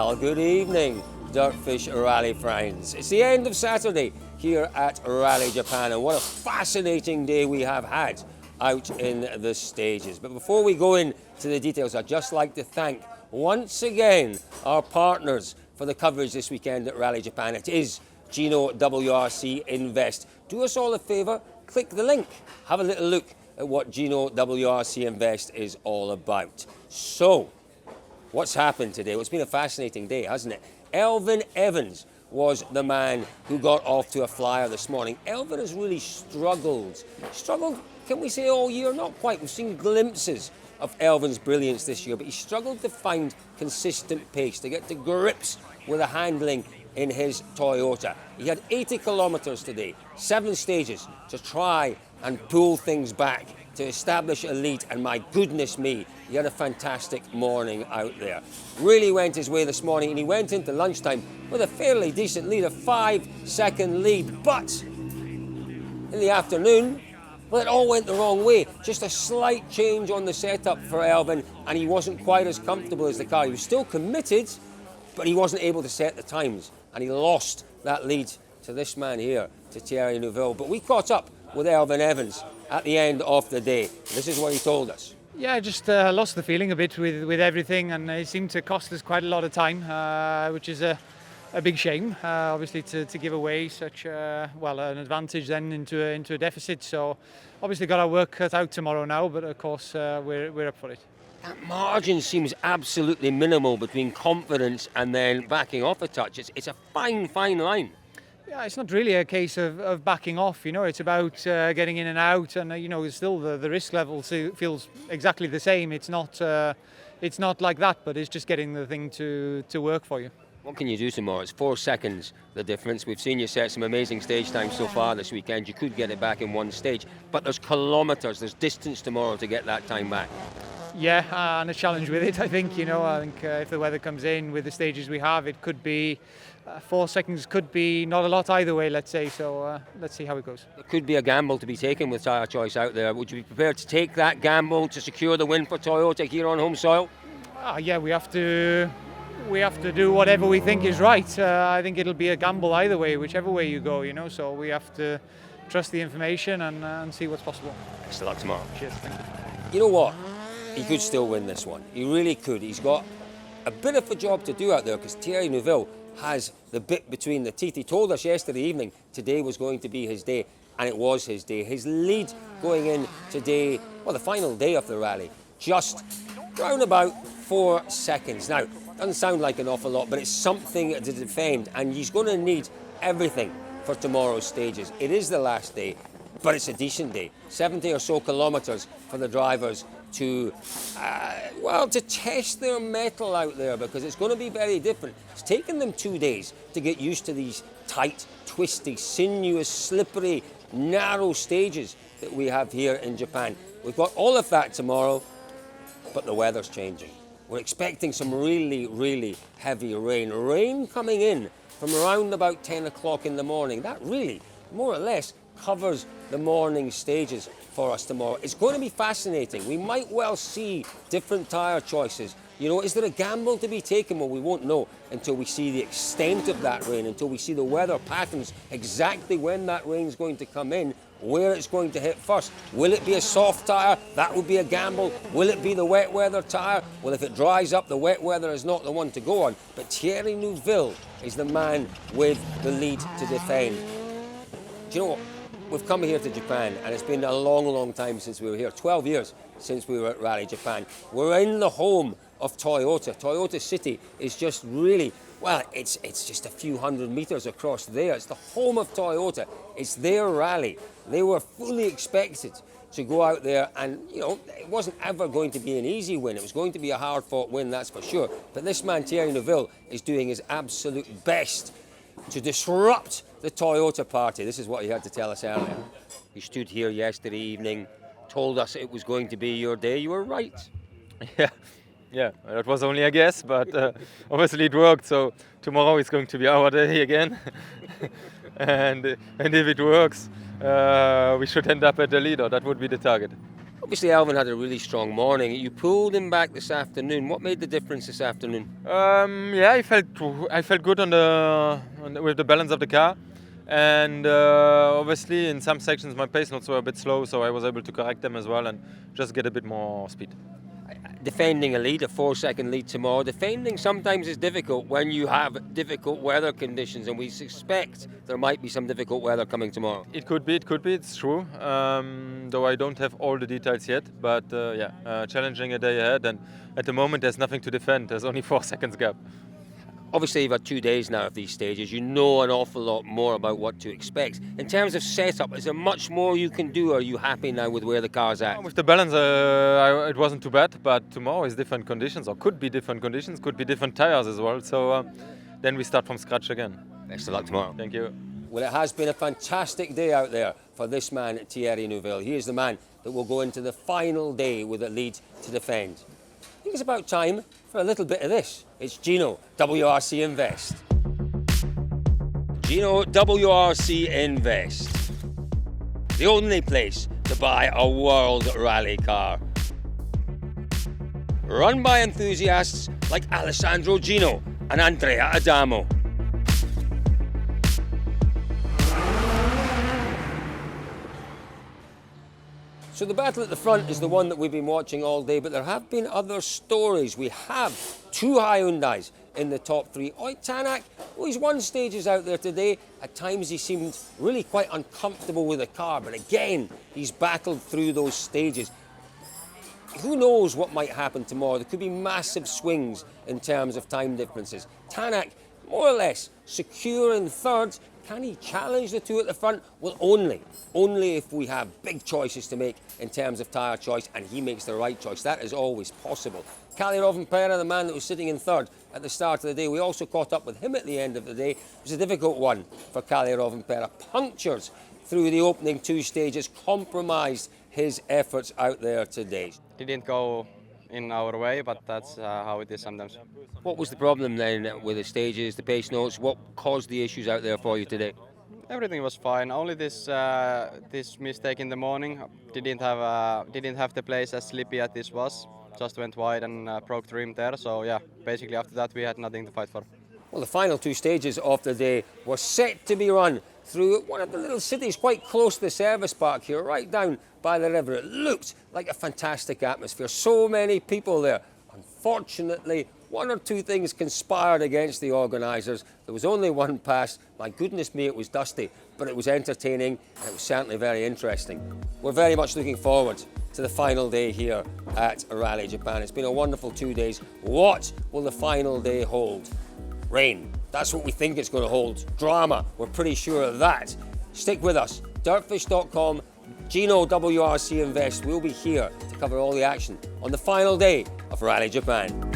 Well, good evening, Dirtfish Rally friends. It's the end of Saturday here at Rally Japan, and what a fascinating day we have had out in the stages. But before we go into the details, I'd just like to thank once again our partners for the coverage this weekend at Rally Japan. It is Gino WRC Invest. Do us all a favour, click the link, have a little look at what Gino WRC Invest is all about. So, what's happened today? Well, it's been a fascinating day, hasn't it? Elfyn Evans was the man who got off to a flyer this morning. Elfyn has really struggled, can we say all year? Not quite. We've seen glimpses of Elfyn's brilliance this year, but he struggled to find consistent pace, to get to grips with the handling in his Toyota. He had 80 kilometres today, 7 stages to try and pull things back, to establish a lead, and my goodness me, he had a fantastic morning out there. Really went his way this morning, and he went into lunchtime with a fairly decent lead, a 5-second lead, but in the afternoon, well, it all went the wrong way. Just a slight change on the setup for Elfyn, and he wasn't quite as comfortable as the car. He was still committed, but he wasn't able to set the times, and he lost that lead to this man here, to Thierry Neuville. But we caught up with Elfyn Evans at the end of the day. This is what he told us. Yeah, I just lost the feeling a bit with everything, and it seemed to cost us quite a lot of time, which is a big shame, obviously, to give away such an advantage then into a deficit. So obviously got our work cut out tomorrow now, but of course we're up for it. That margin seems absolutely minimal between confidence and then backing off a touch. It's a fine line. Yeah, it's not really a case of backing off, it's about getting in and out, and still the risk level feels exactly the same. It's not like that, but it's just getting the thing to work for you. What can you do tomorrow? It's 4 seconds the difference. We've seen you set some amazing stage times so far this weekend. You could get it back in one stage, but there's kilometres, there's distance tomorrow to get that time back. Yeah, and a challenge with it, I think. I think if the weather comes in with the stages we have, it could be 4 seconds, could be not a lot either way, let's say. So let's see how it goes. There could be a gamble to be taken with tyre choice out there. Would you be prepared to take that gamble to secure the win for Toyota here on home soil? Yeah, we have to do whatever we think is right. I think it'll be a gamble either way, whichever way you go, So we have to trust the information and see what's possible. Best of luck tomorrow. Cheers, thank you. You know what? He could still win this one. He really could. He's got a bit of a job to do out there because Thierry Neuville has the bit between the teeth. He told us yesterday evening today was going to be his day, and it was his day. His lead going in today, the final day of the rally, just round about 4 seconds. Now, doesn't sound like an awful lot, but it's something to defend, and he's going to need everything for tomorrow's stages. It is the last day, but it's a decent day. 70 or so kilometres for the drivers to test their mettle out there, because it's going to be very different. It's taken them 2 days to get used to these tight, twisty, sinuous, slippery, narrow stages that we have here in Japan. We've got all of that tomorrow, but the weather's changing. We're expecting some really, really heavy rain. Rain coming in from around about 10 o'clock in the morning. That really, more or less, covers the morning stages for us tomorrow. It's going to be fascinating. We might well see different tyre choices. Is there a gamble to be taken? Well, we won't know until we see the extent of that rain, until we see the weather patterns, exactly when that rain's going to come in, where it's going to hit first. Will it be a soft tyre? That would be a gamble. Will it be the wet weather tyre? Well, if it dries up, the wet weather is not the one to go on. But Thierry Neuville is the man with the lead to defend. Do you know what? We've come here to Japan, and it's been a long, long time since we were here. 12 years since we were at Rally Japan. We're in the home of Toyota. Toyota City is just really, it's just a few hundred meters across there. It's the home of Toyota. It's their rally. They were fully expected to go out there, and it wasn't ever going to be an easy win. It was going to be a hard-fought win, that's for sure. But this man, Thierry Neuville, is doing his absolute best to disrupt the Toyota party. This is what he had to tell us earlier. He stood here yesterday evening, told us it was going to be your day. You were right. Yeah, that was only a guess, but obviously it worked. So tomorrow is going to be our day again. and if it works, we should end up at the leader. That would be the target. Obviously, Elfyn had a really strong morning. You pulled him back this afternoon. What made the difference this afternoon? Yeah, I felt good with the balance of the car, and obviously in some sections my pace notes were a bit slow, so I was able to correct them as well and just get a bit more speed. Defending a lead, a 4-second lead tomorrow, defending sometimes is difficult when you have difficult weather conditions, and we suspect there might be some difficult weather coming tomorrow. It could be, it's true, though I don't have all the details yet, but challenging a day ahead, and at the moment there's nothing to defend, there's only 4 seconds gap. Obviously, you've had 2 days now of these stages. You know an awful lot more about what to expect. In terms of setup, is there much more you can do? Or are you happy now with where the car's at? With the balance, it wasn't too bad, but tomorrow is different conditions, or could be different conditions, could be different tires as well. So then we start from scratch again. Best of luck tomorrow. Thank you. Well, it has been a fantastic day out there for this man, Thierry Neuville. He is the man that will go into the final day with a lead to defend. I think it's about time for a little bit of this. It's Gino, WRC Invest. Gino, WRC Invest. The only place to buy a World Rally car. Run by enthusiasts like Alessandro Gino and Andrea Adamo. So the battle at the front is the one that we've been watching all day, but there have been other stories. We have 2 Hyundais in the top 3. Tanak, well, he's won stages out there today. At times he seemed really quite uncomfortable with the car, but again, he's battled through those stages. Who knows what might happen tomorrow? There could be massive swings in terms of time differences. Tanak, more or less, secure in third. Can he challenge the 2 at the front? Well, only if we have big choices to make in terms of tyre choice, and he makes the right choice. That is always possible. Kalle Rovanperä, the man that was sitting in third at the start of the day, we also caught up with him at the end of the day. It was a difficult one for Kalle Rovanperä. Punctures through the opening 2 stages, compromised his efforts out there today. Didn't go in our way, but that's how it is sometimes. What was the problem then with the stages, the pace notes? What caused the issues out there for you today? Everything was fine. Only this mistake in the morning. Didn't have the place as slippy as this was. Just went wide and broke the rim there. So yeah, basically after that we had nothing to fight for. Well, the final 2 stages of the day were set to be run through one of the little cities quite close to the service park here, right down by the river. It looked like a fantastic atmosphere. So many people there. Unfortunately, 1 or 2 things conspired against the organisers. There was only 1 pass. My goodness me, it was dusty, but it was entertaining and it was certainly very interesting. We're very much looking forward to the final day here at Rally Japan. It's been a wonderful 2 days. What will the final day hold? Rain. That's what we think it's going to hold. Drama. We're pretty sure of that. Stick with us. Dirtfish.com, Gino WRC Invest will be here to cover all the action on the final day of Rally Japan.